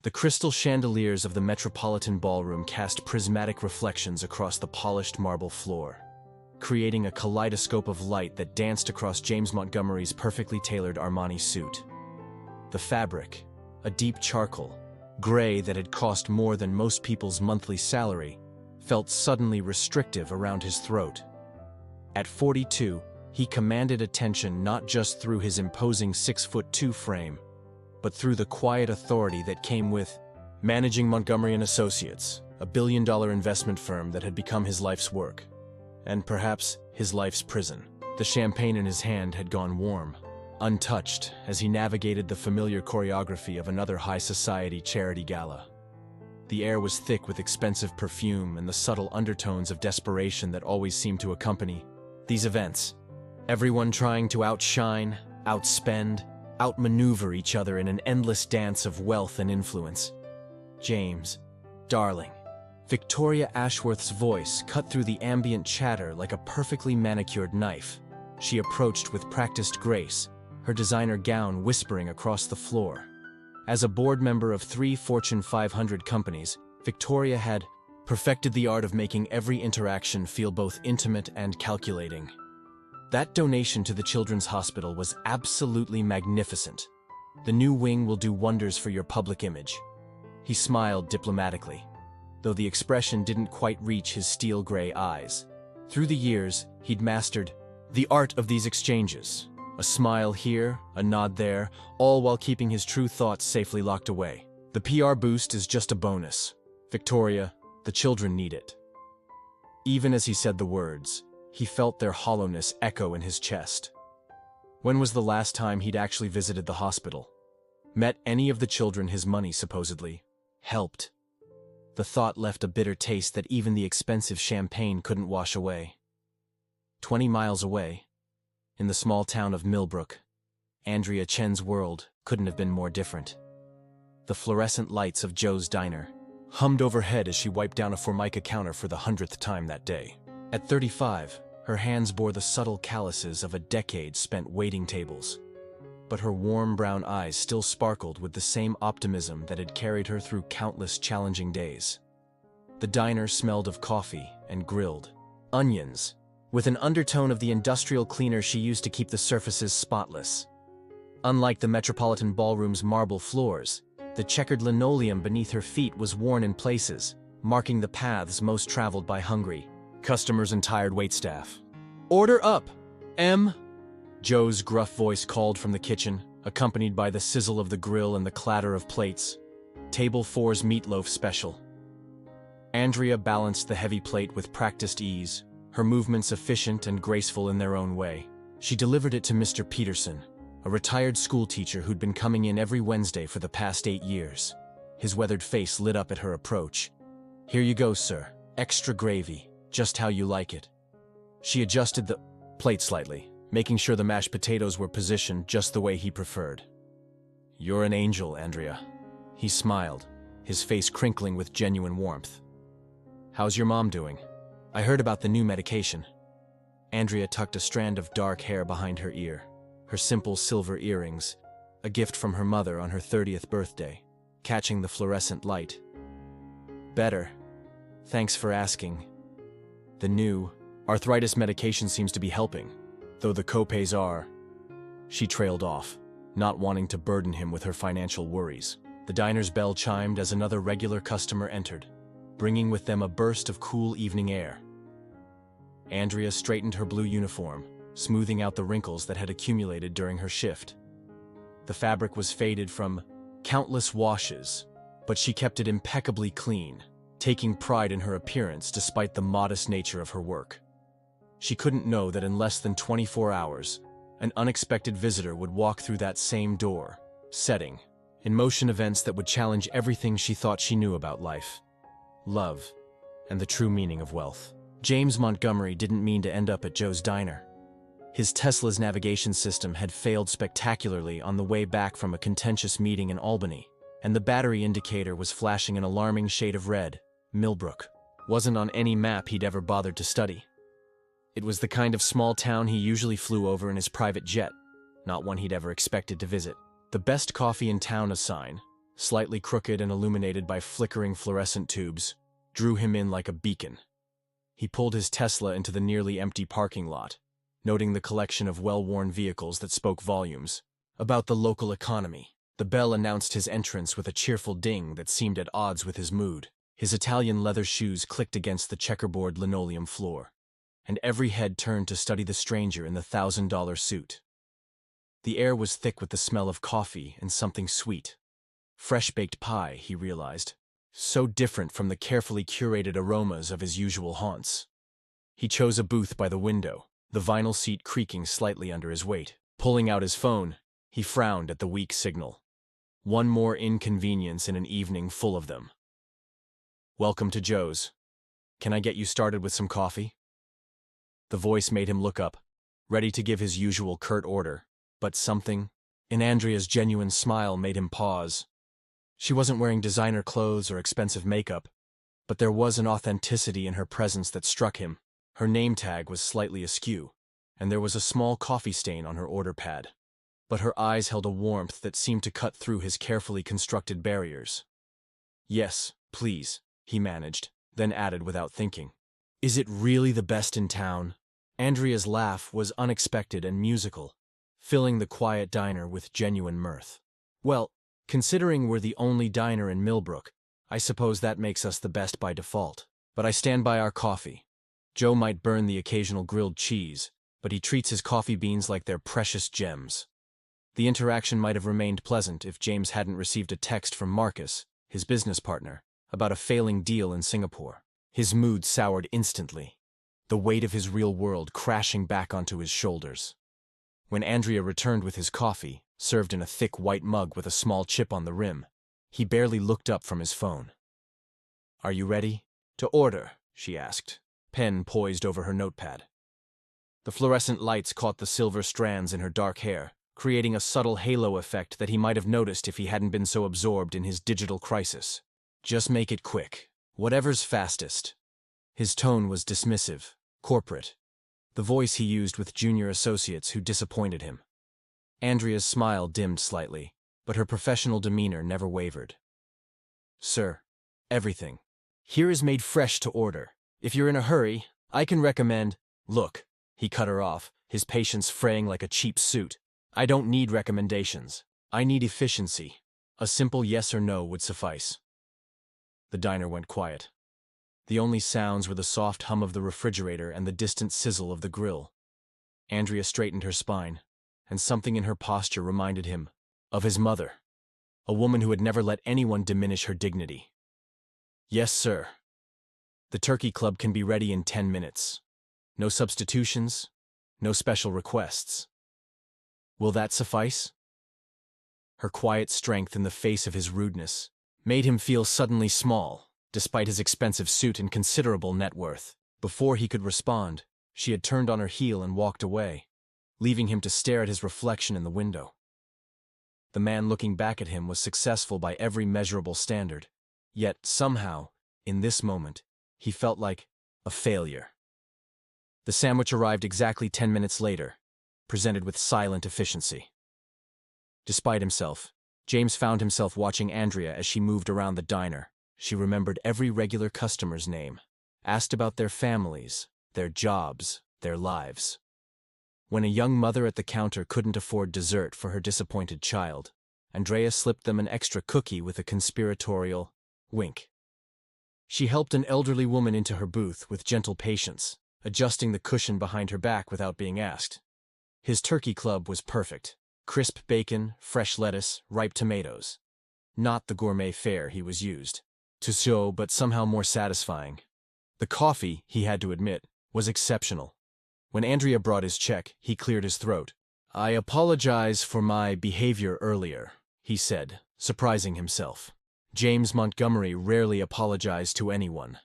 The crystal chandeliers of the Metropolitan Ballroom cast prismatic reflections across the polished marble floor, creating a kaleidoscope of light that danced across James Montgomery's perfectly tailored Armani suit. The fabric, a deep charcoal, gray that had cost more than most people's monthly salary, felt suddenly restrictive around his throat. At 42, he commanded attention not just through his imposing 6'2" frame, but through the quiet authority that came with managing Montgomery & Associates, a billion-dollar investment firm that had become his life's work, and perhaps his life's prison. The champagne in his hand had gone warm, untouched as he navigated the familiar choreography of another high-society charity gala. The air was thick with expensive perfume and the subtle undertones of desperation that always seemed to accompany these events. Everyone trying to outshine, outspend, outmaneuver each other in an endless dance of wealth and influence. James, darling. Victoria Ashworth's voice cut through the ambient chatter like a perfectly manicured knife. She approached with practiced grace, her designer gown whispering across the floor. As a board member of 3 Fortune 500 companies, Victoria had perfected the art of making every interaction feel both intimate and calculating. That donation to the Children's Hospital was absolutely magnificent. The new wing will do wonders for your public image. He smiled diplomatically, though the expression didn't quite reach his steel-gray eyes. Through the years, he'd mastered the art of these exchanges. A smile here, a nod there, all while keeping his true thoughts safely locked away. The PR boost is just a bonus. Victoria, the children need it. Even as he said the words, he felt their hollowness echo in his chest. When was the last time he'd actually visited the hospital? Met any of the children his money supposedly helped? The thought left a bitter taste that even the expensive champagne couldn't wash away. 20 miles away, in the small town of Millbrook, Andrea Chen's world couldn't have been more different. The fluorescent lights of Joe's diner hummed overhead as she wiped down a Formica counter for the 100th time that day. At 35, her hands bore the subtle calluses of a decade spent waiting tables, but her warm brown eyes still sparkled with the same optimism that had carried her through countless challenging days. The diner smelled of coffee and grilled onions, with an undertone of the industrial cleaner she used to keep the surfaces spotless. Unlike the Metropolitan Ballroom's marble floors, the checkered linoleum beneath her feet was worn in places, marking the paths most traveled by hungry customers and tired waitstaff. "Order up, M." Joe's gruff voice called from the kitchen, accompanied by the sizzle of the grill and the clatter of plates. "Table 4's meatloaf special." Andrea balanced the heavy plate with practiced ease, her movements efficient and graceful in their own way. She delivered it to Mr. Peterson, a retired schoolteacher who'd been coming in every Wednesday for the past 8 years. His weathered face lit up at her approach. "Here you go, sir. Extra gravy, just how you like it." She adjusted the plate slightly, making sure the mashed potatoes were positioned just the way he preferred. "You're an angel, Andrea." He smiled, his face crinkling with genuine warmth. "How's your mom doing? I heard about the new medication." Andrea tucked a strand of dark hair behind her ear, her simple silver earrings, a gift from her mother on her 30th birthday, catching the fluorescent light. "Better. Thanks for asking. The new arthritis medication seems to be helping, though the copays are..." She trailed off, not wanting to burden him with her financial worries. The diner's bell chimed as another regular customer entered, bringing with them a burst of cool evening air. Andrea straightened her blue uniform, smoothing out the wrinkles that had accumulated during her shift. The fabric was faded from countless washes, but she kept it impeccably clean, taking pride in her appearance despite the modest nature of her work. She couldn't know that in less than 24 hours, an unexpected visitor would walk through that same door, setting in motion events that would challenge everything she thought she knew about life, love, and the true meaning of wealth. James Montgomery didn't mean to end up at Joe's diner. His Tesla's navigation system had failed spectacularly on the way back from a contentious meeting in Albany, and the battery indicator was flashing an alarming shade of red. Millbrook wasn't on any map he'd ever bothered to study. It was the kind of small town he usually flew over in his private jet, not one he'd ever expected to visit. The best coffee in town a sign, slightly crooked and illuminated by flickering fluorescent tubes, drew him in like a beacon. He pulled his Tesla into the nearly empty parking lot, noting the collection of well-worn vehicles that spoke volumes about the local economy. The bell announced his entrance with a cheerful ding that seemed at odds with his mood. His Italian leather shoes clicked against the checkerboard linoleum floor, and every head turned to study the stranger in the $1,000 suit. The air was thick with the smell of coffee and something sweet. Fresh-baked pie, he realized, so different from the carefully curated aromas of his usual haunts. He chose a booth by the window, the vinyl seat creaking slightly under his weight. Pulling out his phone, he frowned at the weak signal. One more inconvenience in an evening full of them. "Welcome to Joe's. Can I get you started with some coffee?" The voice made him look up, ready to give his usual curt order, but something in Andrea's genuine smile made him pause. She wasn't wearing designer clothes or expensive makeup, but there was an authenticity in her presence that struck him. Her name tag was slightly askew, and there was a small coffee stain on her order pad. But her eyes held a warmth that seemed to cut through his carefully constructed barriers. "Yes, please," he managed, then added without thinking, "Is it really the best in town?" Andrea's laugh was unexpected and musical, filling the quiet diner with genuine mirth. "Well, considering we're the only diner in Millbrook, I suppose that makes us the best by default. But I stand by our coffee. Joe might burn the occasional grilled cheese, but he treats his coffee beans like they're precious gems." The interaction might have remained pleasant if James hadn't received a text from Marcus, his business partner, about a failing deal in Singapore. His mood soured instantly, the weight of his real world crashing back onto his shoulders. When Andrea returned with his coffee, served in a thick white mug with a small chip on the rim, he barely looked up from his phone. "Are you ready to order?" she asked, pen poised over her notepad. The fluorescent lights caught the silver strands in her dark hair, creating a subtle halo effect that he might have noticed if he hadn't been so absorbed in his digital crisis. "Just make it quick. Whatever's fastest." His tone was dismissive, corporate, the voice he used with junior associates who disappointed him. Andrea's smile dimmed slightly, but her professional demeanor never wavered. "Sir, everything here is made fresh to order. If you're in a hurry, I can recommend—" "Look," he cut her off, his patience fraying like a cheap suit. "I don't need recommendations. I need efficiency. A simple yes or no would suffice." The diner went quiet. The only sounds were the soft hum of the refrigerator and the distant sizzle of the grill. Andrea straightened her spine, and something in her posture reminded him of his mother, a woman who had never let anyone diminish her dignity. "Yes, sir. The turkey club can be ready in 10 minutes. No substitutions, no special requests. Will that suffice?" Her quiet strength in the face of his rudeness made him feel suddenly small, despite his expensive suit and considerable net worth. Before he could respond, she had turned on her heel and walked away, leaving him to stare at his reflection in the window. The man looking back at him was successful by every measurable standard, yet somehow, in this moment, he felt like a failure. The sandwich arrived exactly 10 minutes later, presented with silent efficiency. Despite himself, James found himself watching Andrea as she moved around the diner. She remembered every regular customer's name, asked about their families, their jobs, their lives. When a young mother at the counter couldn't afford dessert for her disappointed child, Andrea slipped them an extra cookie with a conspiratorial wink. She helped an elderly woman into her booth with gentle patience, adjusting the cushion behind her back without being asked. His turkey club was perfect. Crisp bacon, fresh lettuce, ripe tomatoes. Not the gourmet fare he was used to show, but somehow more satisfying. The coffee, he had to admit, was exceptional. When Andrea brought his check, he cleared his throat. "I apologize for my behavior earlier," he said, surprising himself. James Montgomery rarely apologized to anyone.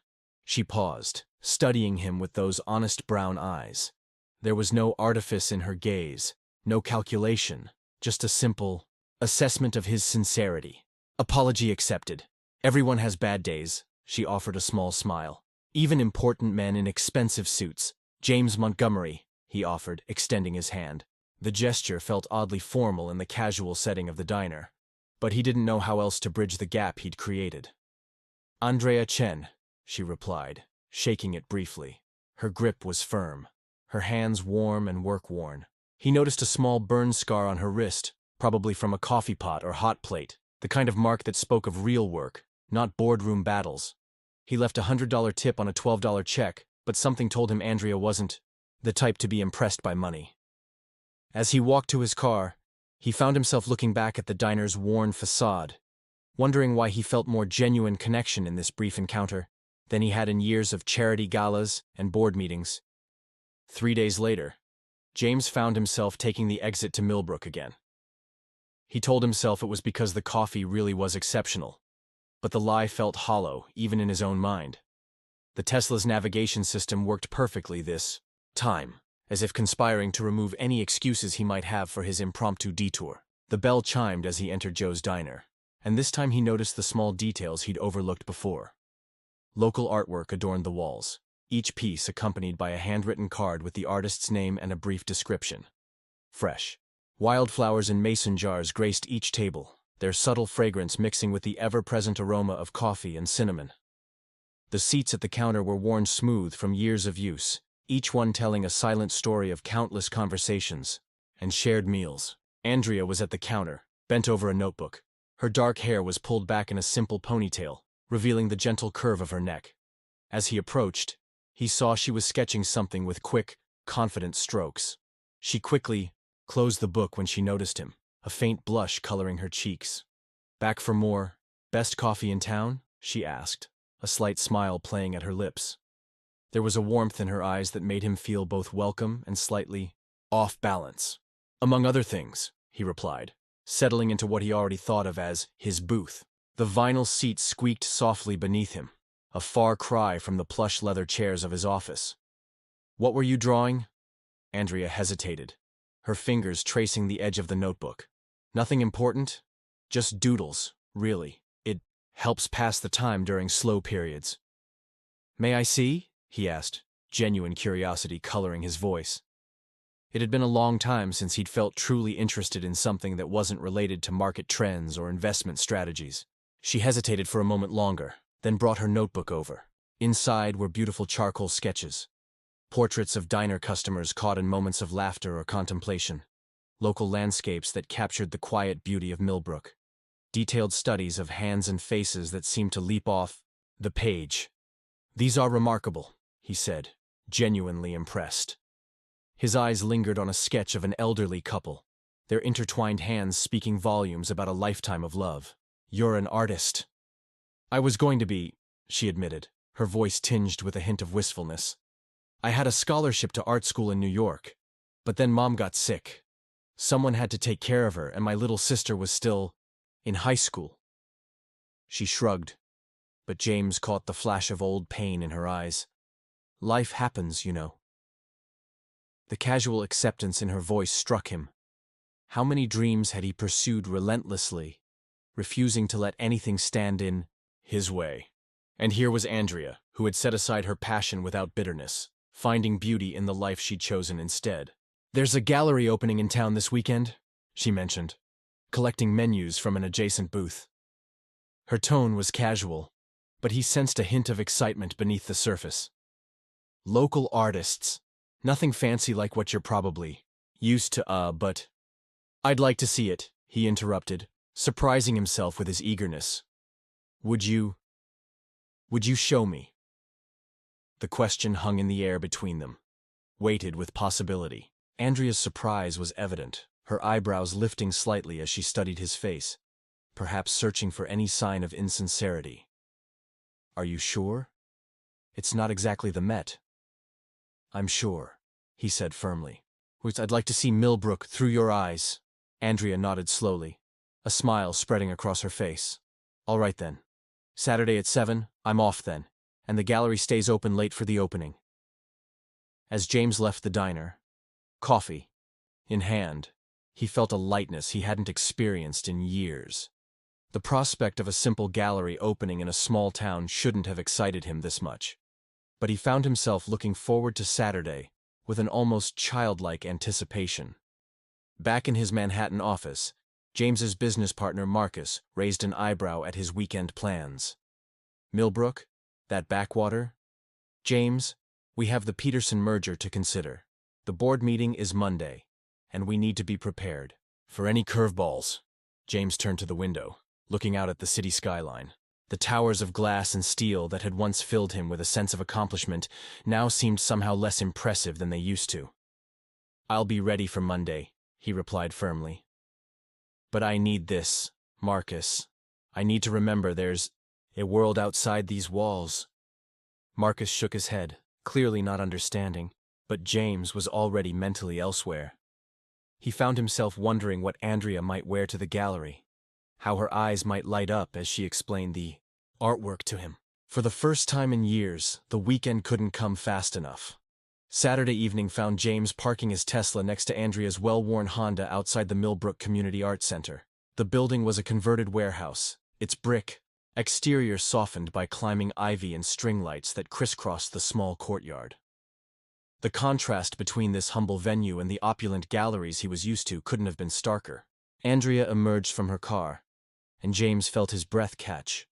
She paused, studying him with those honest brown eyes. There was no artifice in her gaze, no calculation, just a simple assessment of his sincerity. "Apology accepted. Everyone has bad days," she offered a small smile. "Even important men in expensive suits. James Montgomery," he offered, extending his hand. The gesture felt oddly formal in the casual setting of the diner, but he didn't know how else to bridge the gap he'd created. "Andrea Chen," she replied, shaking it briefly. Her grip was firm, her hands warm and work-worn. He noticed a small burn scar on her wrist, probably from a coffee pot or hot plate, the kind of mark that spoke of real work, not boardroom battles. He left a $100 tip on a $12 check, but something told him Andrea wasn't the type to be impressed by money. As he walked to his car, he found himself looking back at the diner's worn facade, wondering why he felt more genuine connection in this brief encounter than he had in years of charity galas and board meetings. 3 days later, James found himself taking the exit to Millbrook again. He told himself it was because the coffee really was exceptional, but the lie felt hollow, even in his own mind. The Tesla's navigation system worked perfectly this time, as if conspiring to remove any excuses he might have for his impromptu detour. The bell chimed as he entered Joe's diner, and this time he noticed the small details he'd overlooked before. Local artwork adorned the walls, each piece accompanied by a handwritten card with the artist's name and a brief description. Fresh, wildflowers in mason jars graced each table, their subtle fragrance mixing with the ever-present aroma of coffee and cinnamon. The seats at the counter were worn smooth from years of use, each one telling a silent story of countless conversations and shared meals. Andrea was at the counter, bent over a notebook. Her dark hair was pulled back in a simple ponytail, revealing the gentle curve of her neck. As he approached, he saw she was sketching something with quick, confident strokes. She quickly closed the book when she noticed him, a faint blush coloring her cheeks. "Back for more best coffee in town?" she asked, a slight smile playing at her lips. There was a warmth in her eyes that made him feel both welcome and slightly off balance. "Among other things," he replied, settling into what he already thought of as his booth. The vinyl seat squeaked softly beneath him, a far cry from the plush leather chairs of his office. "What were you drawing?" Andrea hesitated, her fingers tracing the edge of the notebook. "Nothing important? Just doodles, really. It helps pass the time during slow periods." "May I see?" he asked, genuine curiosity coloring his voice. It had been a long time since he'd felt truly interested in something that wasn't related to market trends or investment strategies. She hesitated for a moment longer, then brought her notebook over. Inside were beautiful charcoal sketches, portraits of diner customers caught in moments of laughter or contemplation, local landscapes that captured the quiet beauty of Millbrook, detailed studies of hands and faces that seemed to leap off the page. "These are remarkable," he said, genuinely impressed. His eyes lingered on a sketch of an elderly couple, their intertwined hands speaking volumes about a lifetime of love. "You're an artist." "I was going to be," she admitted, her voice tinged with a hint of wistfulness. "I had a scholarship to art school in New York, but then Mom got sick. Someone had to take care of her, and my little sister was still in high school." She shrugged, but James caught the flash of old pain in her eyes. "Life happens, you know." The casual acceptance in her voice struck him. How many dreams had he pursued relentlessly, refusing to let anything stand in his way? And here was Andrea, who had set aside her passion without bitterness, finding beauty in the life she'd chosen instead. "There's a gallery opening in town this weekend," she mentioned, collecting menus from an adjacent booth. Her tone was casual, but he sensed a hint of excitement beneath the surface. "Local artists. Nothing fancy like what you're probably used to, but—" "I'd like to see it," he interrupted, surprising himself with his eagerness. Would you show me?" The question hung in the air between them, weighted with possibility. Andrea's surprise was evident, her eyebrows lifting slightly as she studied his face, perhaps searching for any sign of insincerity. "Are you sure? It's not exactly the Met." "I'm sure," he said firmly. "I'd like to see Millbrook through your eyes." Andrea nodded slowly, a smile spreading across her face. "All right then. Saturday at 7, I'm off then, and the gallery stays open late for the opening." As James left the diner, coffee in hand, he felt a lightness he hadn't experienced in years. The prospect of a simple gallery opening in a small town shouldn't have excited him this much. But he found himself looking forward to Saturday with an almost childlike anticipation. Back in his Manhattan office, James's business partner Marcus raised an eyebrow at his weekend plans. Millbrook? That backwater? James, we have the Peterson merger to consider. The board meeting is Monday, and we need to be prepared for any curveballs. James turned to the window, looking out at the city skyline. The towers of glass and steel that had once filled him with a sense of accomplishment now seemed somehow less impressive than they used to. I'll be ready for Monday, he replied firmly. But I need this, Marcus. I need to remember there's a world outside these walls. Marcus shook his head, clearly not understanding, but James was already mentally elsewhere. He found himself wondering what Andrea might wear to the gallery, how her eyes might light up as she explained the artwork to him. For the first time in years, the weekend couldn't come fast enough. Saturday evening found James parking his Tesla next to Andrea's well-worn Honda outside the Millbrook Community Arts Center. The building was a converted warehouse, its brick exterior softened by climbing ivy and string lights that crisscrossed the small courtyard. The contrast between this humble venue and the opulent galleries he was used to couldn't have been starker. Andrea emerged from her car, and James felt his breath catch.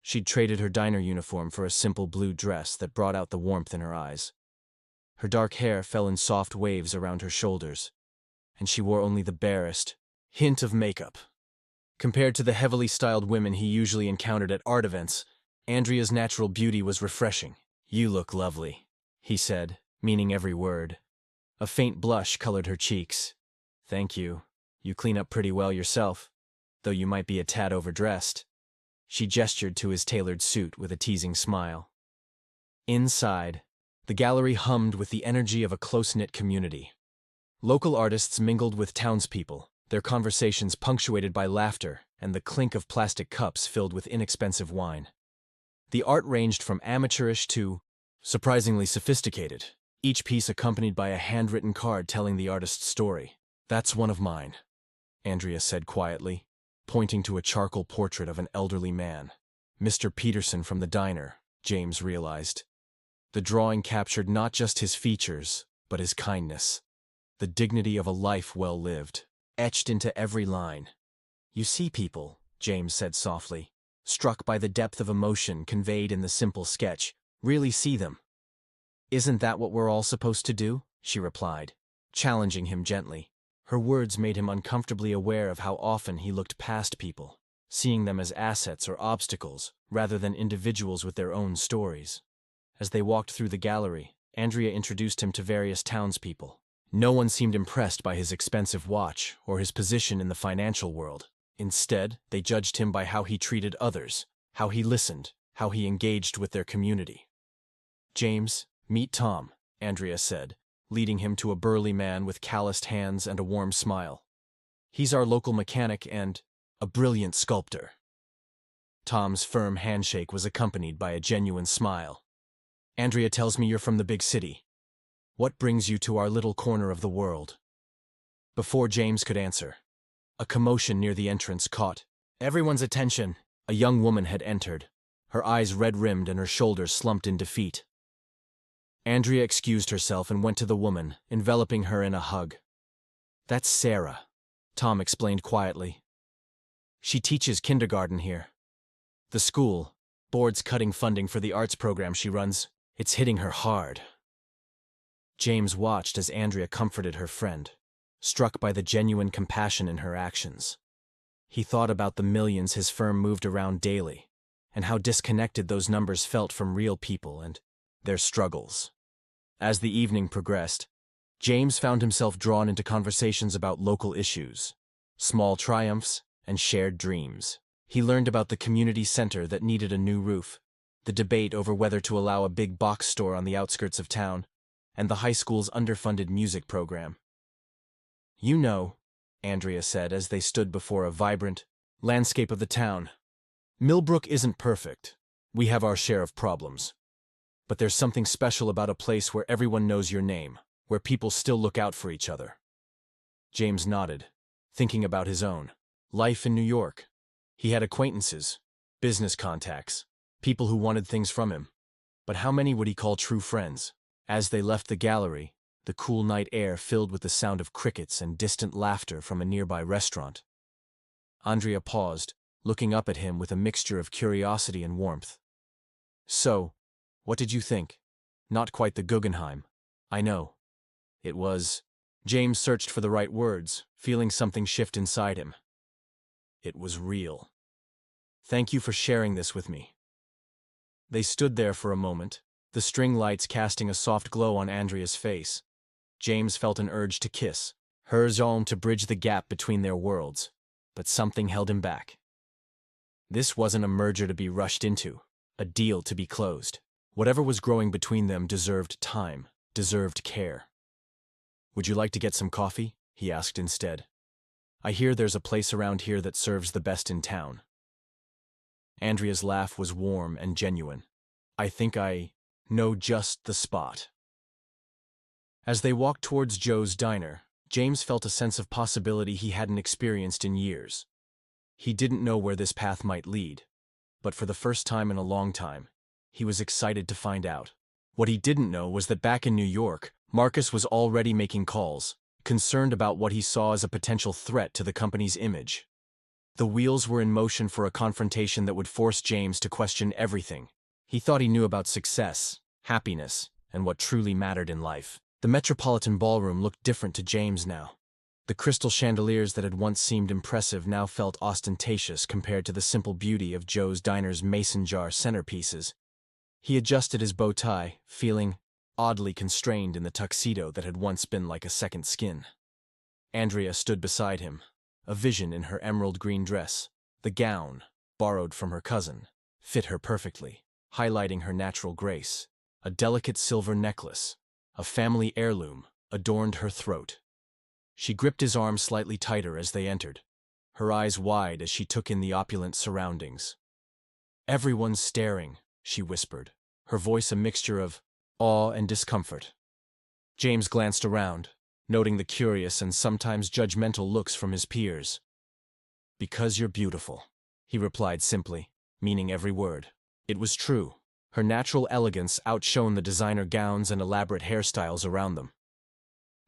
She'd traded her diner uniform for a simple blue dress that brought out the warmth in her eyes. Her dark hair fell in soft waves around her shoulders, and she wore only the barest hint of makeup. Compared to the heavily styled women he usually encountered at art events, Andrea's natural beauty was refreshing. "You look lovely," he said, meaning every word. A faint blush colored her cheeks. "Thank you. You clean up pretty well yourself, though you might be a tad overdressed." She gestured to his tailored suit with a teasing smile. Inside, the gallery hummed with the energy of a close-knit community. Local artists mingled with townspeople, their conversations punctuated by laughter and the clink of plastic cups filled with inexpensive wine. The art ranged from amateurish to surprisingly sophisticated, each piece accompanied by a handwritten card telling the artist's story. "That's one of mine," Andrea said quietly, pointing to a charcoal portrait of an elderly man. Mr. Peterson from the diner, James realized. The drawing captured not just his features, but his kindness, the dignity of a life well lived, etched into every line. "You see people," James said softly, struck by the depth of emotion conveyed in the simple sketch, "really see them." "Isn't that what we're all supposed to do?" she replied, challenging him gently. Her words made him uncomfortably aware of how often he looked past people, seeing them as assets or obstacles, rather than individuals with their own stories. As they walked through the gallery, Andrea introduced him to various townspeople. No one seemed impressed by his expensive watch or his position in the financial world. Instead, they judged him by how he treated others, how he listened, how he engaged with their community. "James, meet Tom," Andrea said, leading him to a burly man with calloused hands and a warm smile. "He's our local mechanic and a brilliant sculptor." Tom's firm handshake was accompanied by a genuine smile. "Andrea tells me you're from the big city. What brings you to our little corner of the world?" Before James could answer, a commotion near the entrance caught everyone's attention. A young woman had entered, her eyes red-rimmed and her shoulders slumped in defeat. Andrea excused herself and went to the woman, enveloping her in a hug. "That's Sarah," Tom explained quietly. "She teaches kindergarten here. The school, board's cutting funding for the arts program she runs. It's hitting her hard." James watched as Andrea comforted her friend, struck by the genuine compassion in her actions. He thought about the millions his firm moved around daily, and how disconnected those numbers felt from real people and their struggles. As the evening progressed, James found himself drawn into conversations about local issues, small triumphs, and shared dreams. He learned about the community center that needed a new roof, the debate over whether to allow a big box store on the outskirts of town, and the high school's underfunded music program. "You know," Andrea said as they stood before a vibrant landscape of the town, "Millbrook isn't perfect. We have our share of problems. But there's something special about a place where everyone knows your name, where people still look out for each other." James nodded, thinking about his own life in New York. He had acquaintances, business contacts, people who wanted things from him. But how many would he call true friends? As they left the gallery, the cool night air filled with the sound of crickets and distant laughter from a nearby restaurant. Andrea paused, looking up at him with a mixture of curiosity and warmth. So, what did you think? Not quite the Guggenheim. I know. It was. James searched for the right words, feeling something shift inside him. It was real. Thank you for sharing this with me. They stood there for a moment, the string lights casting a soft glow on Andrea's face. James felt an urge to kiss, hers own to bridge the gap between their worlds, but something held him back. This wasn't a merger to be rushed into, a deal to be closed. Whatever was growing between them deserved time, deserved care. Would you like to get some coffee? He asked instead. I hear there's a place around here that serves the best in town. Andrea's laugh was warm and genuine. I think I know just the spot. As they walked towards Joe's diner, James felt a sense of possibility he hadn't experienced in years. He didn't know where this path might lead, but for the first time in a long time, he was excited to find out. What he didn't know was that back in New York, Marcus was already making calls, concerned about what he saw as a potential threat to the company's image. The wheels were in motion for a confrontation that would force James to question everything. He thought he knew about success, happiness, and what truly mattered in life. The Metropolitan Ballroom looked different to James now. The crystal chandeliers that had once seemed impressive now felt ostentatious compared to the simple beauty of Joe's diner's mason jar centerpieces. He adjusted his bow tie, feeling oddly constrained in the tuxedo that had once been like a second skin. Andrea stood beside him, a vision in her emerald green dress. The gown, borrowed from her cousin, fit her perfectly, highlighting her natural grace. A delicate silver necklace, a family heirloom, adorned her throat. She gripped his arm slightly tighter as they entered, her eyes wide as she took in the opulent surroundings. Everyone's staring, she whispered, her voice a mixture of awe and discomfort. James glanced around, noting the curious and sometimes judgmental looks from his peers. Because you're beautiful, he replied simply, meaning every word. It was true. Her natural elegance outshone the designer gowns and elaborate hairstyles around them.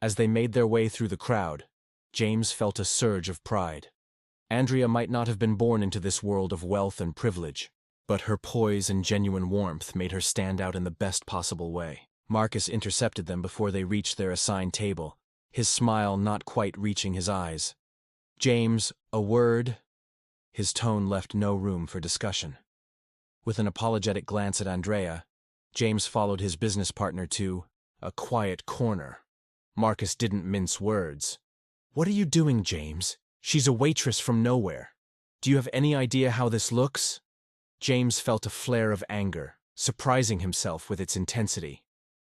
As they made their way through the crowd, James felt a surge of pride. Andrea might not have been born into this world of wealth and privilege, but her poise and genuine warmth made her stand out in the best possible way. Marcus intercepted them before they reached their assigned table, his smile not quite reaching his eyes. James, a word? His tone left no room for discussion. With an apologetic glance at Andrea, James followed his business partner to a quiet corner. Marcus didn't mince words. What are you doing, James? She's a waitress from nowhere. Do you have any idea how this looks? James felt a flare of anger, surprising himself with its intensity.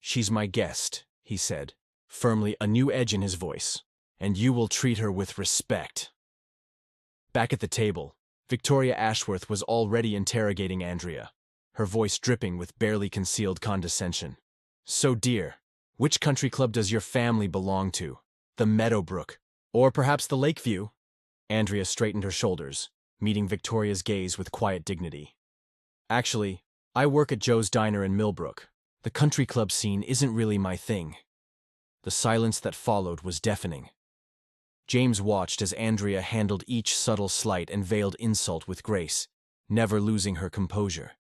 She's my guest, he said, firmly, a new edge in his voice, and you will treat her with respect. Back at the table, Victoria Ashworth was already interrogating Andrea, her voice dripping with barely concealed condescension. So dear, which country club does your family belong to? The Meadowbrook, or perhaps the Lakeview? Andrea straightened her shoulders, meeting Victoria's gaze with quiet dignity. Actually, I work at Joe's Diner in Millbrook. The country club scene isn't really my thing. The silence that followed was deafening. James watched as Andrea handled each subtle slight and veiled insult with grace, never losing her composure.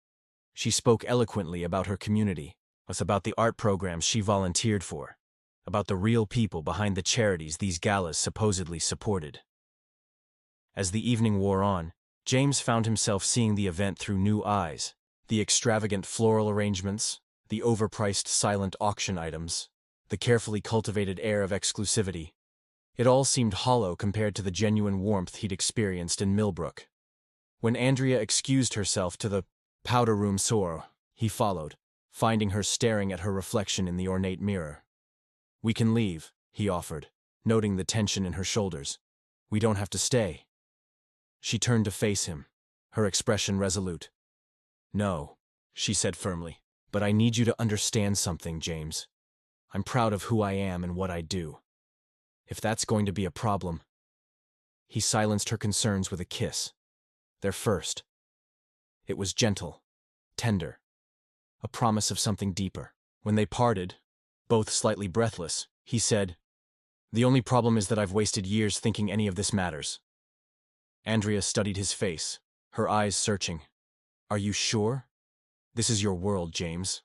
She spoke eloquently about her community, about the art programs she volunteered for, about the real people behind the charities these galas supposedly supported. As the evening wore on, James found himself seeing the event through new eyes. The extravagant floral arrangements, the overpriced silent auction items, the carefully cultivated air of exclusivity. It all seemed hollow compared to the genuine warmth he'd experienced in Millbrook. When Andrea excused herself to the powder room soir, he followed, finding her staring at her reflection in the ornate mirror. We can leave, he offered, noting the tension in her shoulders. We don't have to stay. She turned to face him, her expression resolute. No, she said firmly, but I need you to understand something, James. I'm proud of who I am and what I do. If that's going to be a problem. He silenced her concerns with a kiss. Their first. It was gentle, tender, a promise of something deeper. When they parted, both slightly breathless, he said, The only problem is that I've wasted years thinking any of this matters. Andrea studied his face, her eyes searching. Are you sure? This is your world, James.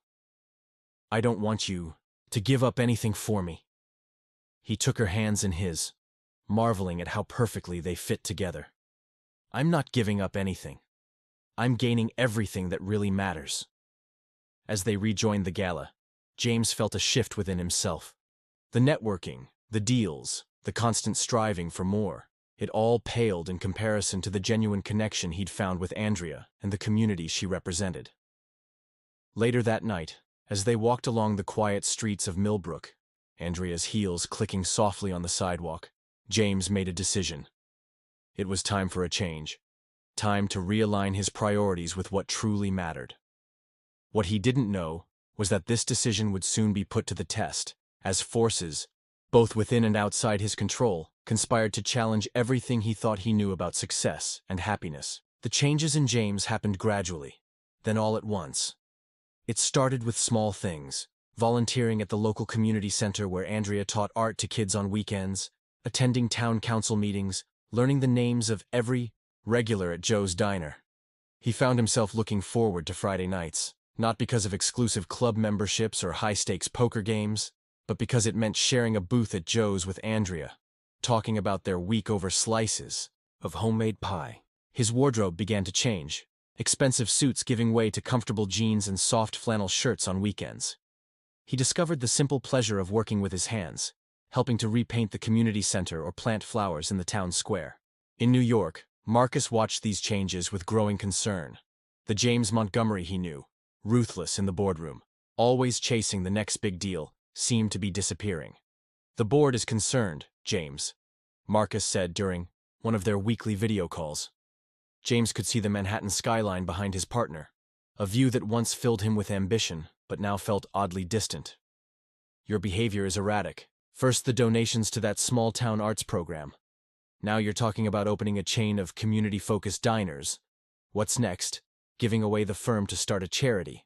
I don't want you to give up anything for me. He took her hands in his, marveling at how perfectly they fit together. I'm not giving up anything. I'm gaining everything that really matters. As they rejoined the gala, James felt a shift within himself. The networking, the deals, the constant striving for more, it all paled in comparison to the genuine connection he'd found with Andrea and the community she represented. Later that night, as they walked along the quiet streets of Millbrook, Andrea's heels clicking softly on the sidewalk, James made a decision. It was time for a change. Time to realign his priorities with what truly mattered. What he didn't know was that this decision would soon be put to the test, as forces, both within and outside his control, conspired to challenge everything he thought he knew about success and happiness. The changes in James happened gradually, then all at once. It started with small things, volunteering at the local community center where Andrea taught art to kids on weekends, attending town council meetings, learning the names of every regular at Joe's Diner. He found himself looking forward to Friday nights, not because of exclusive club memberships or high-stakes poker games, but because it meant sharing a booth at Joe's with Andrea, talking about their week over slices of homemade pie. His wardrobe began to change, expensive suits giving way to comfortable jeans and soft flannel shirts on weekends. He discovered the simple pleasure of working with his hands, helping to repaint the community center or plant flowers in the town square. In New York, Marcus watched these changes with growing concern. The James Montgomery he knew, ruthless in the boardroom, always chasing the next big deal, seemed to be disappearing. The board is concerned, James, Marcus said during one of their weekly video calls. James could see the Manhattan skyline behind his partner, a view that once filled him with ambition, but now felt oddly distant. Your behavior is erratic. First the donations to that small-town arts program. Now you're talking about opening a chain of community-focused diners. What's next? Giving away the firm to start a charity.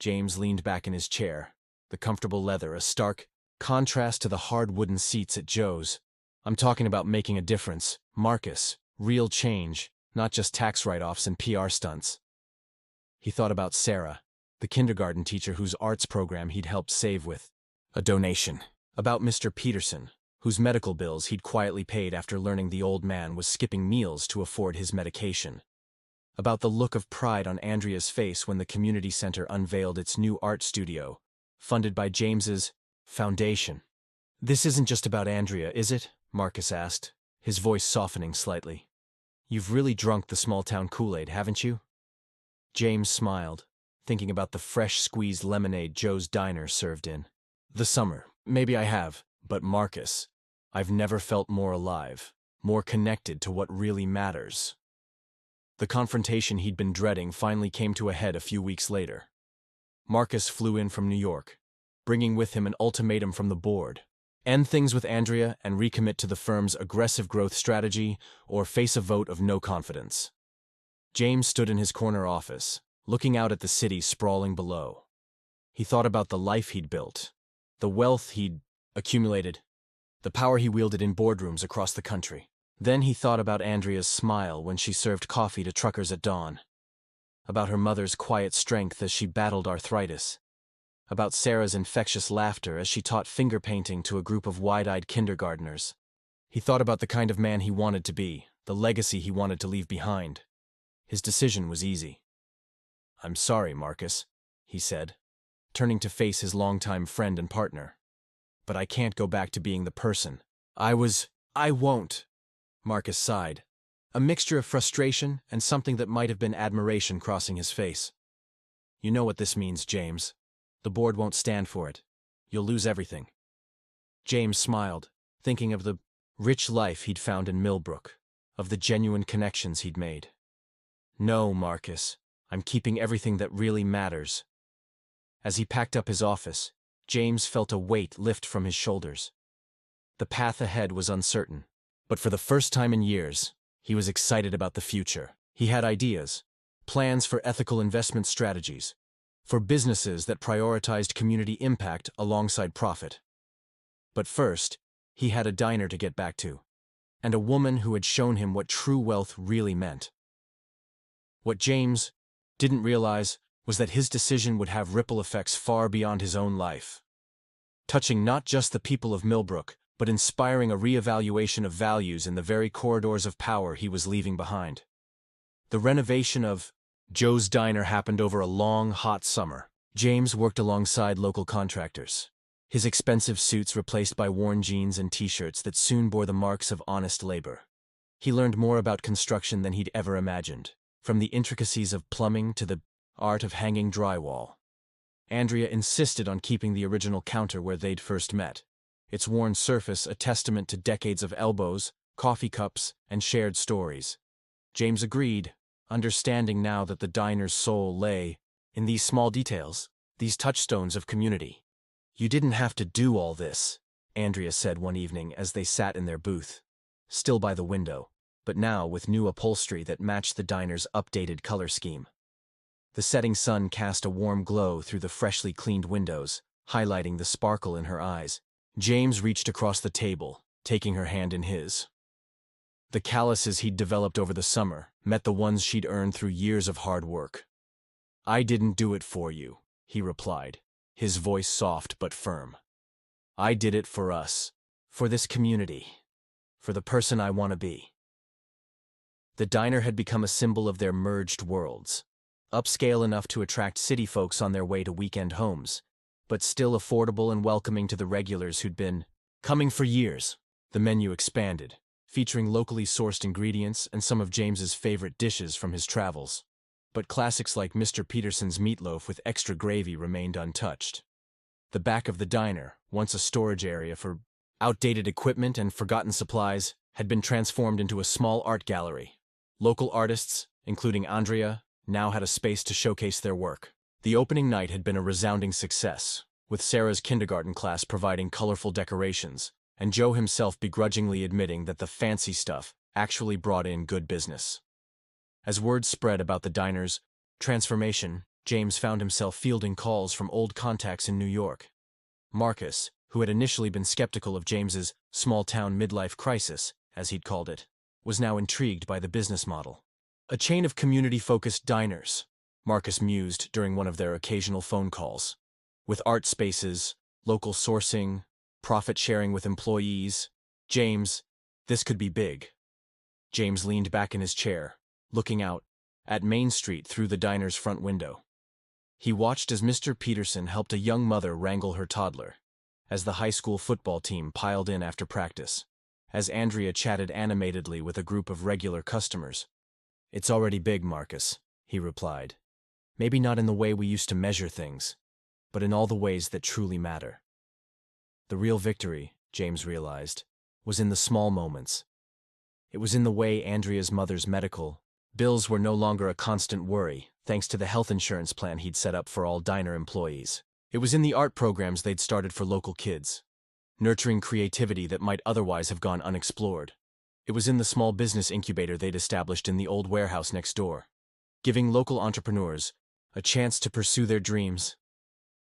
James leaned back in his chair, the comfortable leather a stark contrast to the hard wooden seats at Joe's. I'm talking about making a difference, Marcus, real change, not just tax write-offs and PR stunts. He thought about Sarah, the kindergarten teacher whose arts program he'd helped save with a donation. About Mr. Peterson, whose medical bills he'd quietly paid after learning the old man was skipping meals to afford his medication. About the look of pride on Andrea's face when the community center unveiled its new art studio, funded by James's foundation. This isn't just about Andrea, is it? Marcus asked, his voice softening slightly. You've really drunk the small-town Kool-Aid, haven't you? James smiled, thinking about the fresh squeezed lemonade Joe's Diner served in the summer. Maybe I have, but Marcus, I've never felt more alive, more connected to what really matters. The confrontation he'd been dreading finally came to a head a few weeks later. Marcus flew in from New York, bringing with him an ultimatum from the board. End things with Andrea and recommit to the firm's aggressive growth strategy, or face a vote of no confidence. James stood in his corner office, looking out at the city sprawling below. He thought about the life he'd built, the wealth he'd accumulated, the power he wielded in boardrooms across the country. Then he thought about Andrea's smile when she served coffee to truckers at dawn, about her mother's quiet strength as she battled arthritis, about Sarah's infectious laughter as she taught finger painting to a group of wide-eyed kindergartners. He thought about the kind of man he wanted to be, the legacy he wanted to leave behind. His decision was easy. I'm sorry, Marcus, he said, turning to face his longtime friend and partner. But I can't go back to being the person I won't, Marcus sighed, a mixture of frustration and something that might have been admiration crossing his face. You know what this means, James. The board won't stand for it. You'll lose everything. James smiled, thinking of the rich life he'd found in Millbrook, of the genuine connections he'd made. No, Marcus, I'm keeping everything that really matters. As he packed up his office, James felt a weight lift from his shoulders. The path ahead was uncertain, but for the first time in years, he was excited about the future. He had ideas, plans for ethical investment strategies, for businesses that prioritized community impact alongside profit. But first, he had a diner to get back to. and a woman who had shown him what true wealth really meant. What James didn't realize was that his decision would have ripple effects far beyond his own life, touching not just the people of Millbrook, but inspiring a reevaluation of values in the very corridors of power he was leaving behind. The renovation of Joe's Diner happened over a long, hot summer. James worked alongside local contractors, his expensive suits replaced by worn jeans and t-shirts that soon bore the marks of honest labor. He learned more about construction than he'd ever imagined, from the intricacies of plumbing to the art of hanging drywall. Andrea insisted on keeping the original counter where they'd first met, its worn surface a testament to decades of elbows, coffee cups, and shared stories. James agreed, understanding now that the diner's soul lay in these small details, these touchstones of community. "You didn't have to do all this," Andrea said one evening as they sat in their booth, still by the window, but now with new upholstery that matched the diner's updated color scheme. The setting sun cast a warm glow through the freshly cleaned windows, highlighting the sparkle in her eyes. James reached across the table, taking her hand in his. The calluses he'd developed over the summer met the ones she'd earned through years of hard work. "I didn't do it for you," he replied, his voice soft but firm. "I did it for us, for this community, for the person I want to be." The diner had become a symbol of their merged worlds, upscale enough to attract city folks on their way to weekend homes, but still affordable and welcoming to the regulars who'd been coming for years. The menu expanded, featuring locally sourced ingredients and some of James's favorite dishes from his travels. But classics like Mr. Peterson's meatloaf with extra gravy remained untouched. The back of the diner, once a storage area for outdated equipment and forgotten supplies, had been transformed into a small art gallery. Local artists, including Andrea, now had a space to showcase their work. The opening night had been a resounding success, with Sarah's kindergarten class providing colorful decorations, and Joe himself begrudgingly admitting that the fancy stuff actually brought in good business. As word spread about the diner's transformation, James found himself fielding calls from old contacts in New York. Marcus, who had initially been skeptical of James's small-town midlife crisis, as he'd called it, was now intrigued by the business model. "A chain of community-focused diners," Marcus mused during one of their occasional phone calls. "With art spaces, local sourcing, profit-sharing with employees. James, this could be big." James leaned back in his chair, looking out at Main Street through the diner's front window. He watched as Mr. Peterson helped a young mother wrangle her toddler, as the high school football team piled in after practice, as Andrea chatted animatedly with a group of regular customers. "It's already big, Marcus," he replied. "Maybe not in the way we used to measure things, but in all the ways that truly matter." The real victory, James realized, was in the small moments. It was in the way Andrea's mother's medical bills were no longer a constant worry, thanks to the health insurance plan he'd set up for all diner employees. It was in the art programs they'd started for local kids, nurturing creativity that might otherwise have gone unexplored. It was in the small business incubator they'd established in the old warehouse next door, giving local entrepreneurs a chance to pursue their dreams.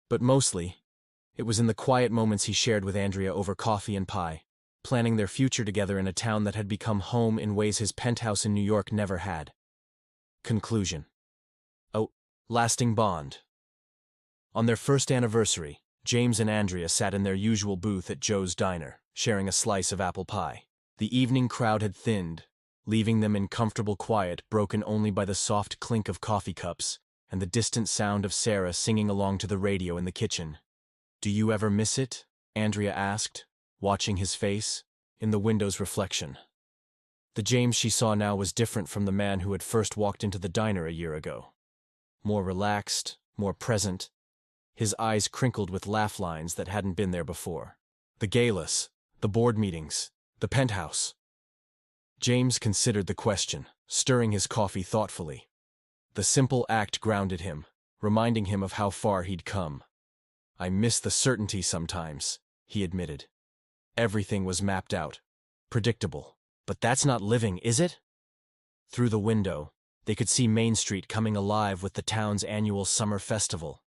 But mostly, it was in the quiet moments he shared with Andrea over coffee and pie, planning their future together in a town that had become home in ways his penthouse in New York never had. Conclusion. A lasting bond. On their first anniversary, James and Andrea sat in their usual booth at Joe's Diner, sharing a slice of apple pie. The evening crowd had thinned, leaving them in comfortable quiet broken only by the soft clink of coffee cups and the distant sound of Sarah singing along to the radio in the kitchen. "Do you ever miss it?" Andrea asked, watching his face in the window's reflection. The James she saw now was different from the man who had first walked into the diner a year ago. More relaxed, more present, his eyes crinkled with laugh lines that hadn't been there before. The galas, the board meetings, the penthouse. James considered the question, stirring his coffee thoughtfully. The simple act grounded him, reminding him of how far he'd come. "I miss the certainty sometimes," he admitted. Everything was mapped out, predictable. But that's not living, is it? Through the window, they could see Main Street coming alive with the town's annual summer festival.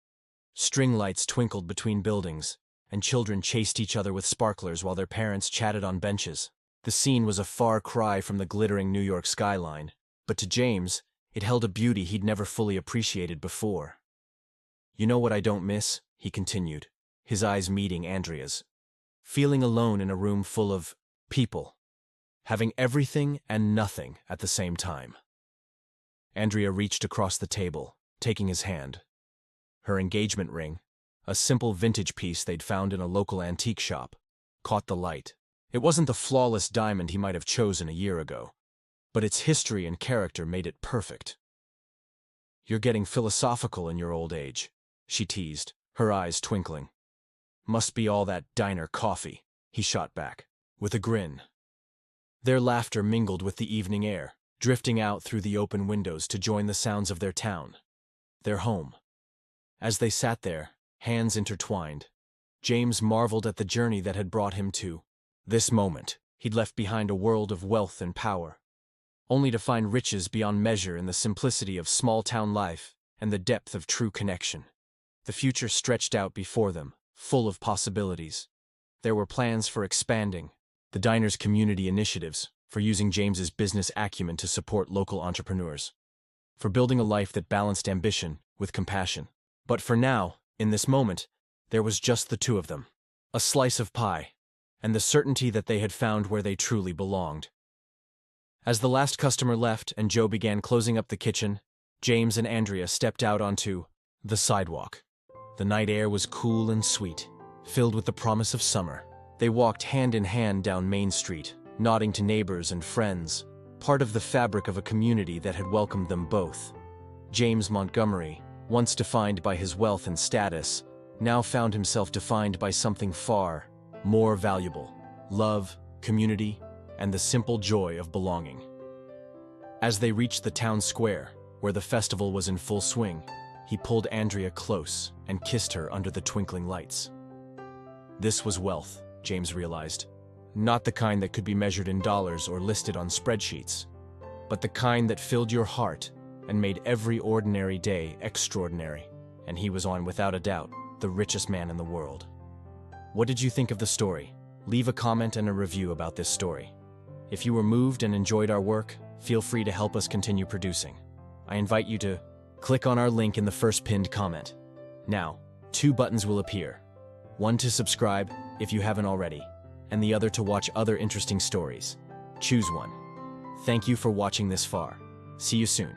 String lights twinkled between buildings, and children chased each other with sparklers while their parents chatted on benches. The scene was a far cry from the glittering New York skyline, but to James, it held a beauty he'd never fully appreciated before. "You know what I don't miss?" he continued, his eyes meeting Andrea's. "Feeling alone in a room full of people. Having everything and nothing at the same time." Andrea reached across the table, taking his hand. Her engagement ring, a simple vintage piece they'd found in a local antique shop, caught the light. It wasn't the flawless diamond he might have chosen a year ago, but its history and character made it perfect. "You're getting philosophical in your old age," she teased, her eyes twinkling. "Must be all that diner coffee," he shot back, with a grin. Their laughter mingled with the evening air, drifting out through the open windows to join the sounds of their town, their home. As they sat there, hands intertwined, James marveled at the journey that had brought him to this moment. He'd left behind a world of wealth and power, only to find riches beyond measure in the simplicity of small-town life and the depth of true connection. The future stretched out before them, full of possibilities. There were plans for expanding the diner's community initiatives, for using James's business acumen to support local entrepreneurs, for building a life that balanced ambition with compassion. But for now, in this moment, there was just the two of them, a slice of pie, and the certainty that they had found where they truly belonged. As the last customer left and Joe began closing up the kitchen, James and Andrea stepped out onto the sidewalk. The night air was cool and sweet, filled with the promise of summer. They walked hand in hand down Main Street, nodding to neighbors and friends, part of the fabric of a community that had welcomed them both. James Montgomery, once defined by his wealth and status, now found himself defined by something far more valuable: love, community, and the simple joy of belonging. As they reached the town square, where the festival was in full swing, he pulled Andrea close and kissed her under the twinkling lights. This was wealth, James realized. Not the kind that could be measured in dollars or listed on spreadsheets, but the kind that filled your heart and made every ordinary day extraordinary. And he was on, without a doubt, the richest man in the world. What did you think of the story? Leave a comment and a review about this story. If you were moved and enjoyed our work, feel free to help us continue producing. I invite you to click on our link in the first pinned comment. Now, 2 buttons will appear. One to subscribe, if you haven't already, and the other to watch other interesting stories. Choose one. Thank you for watching this far. See you soon.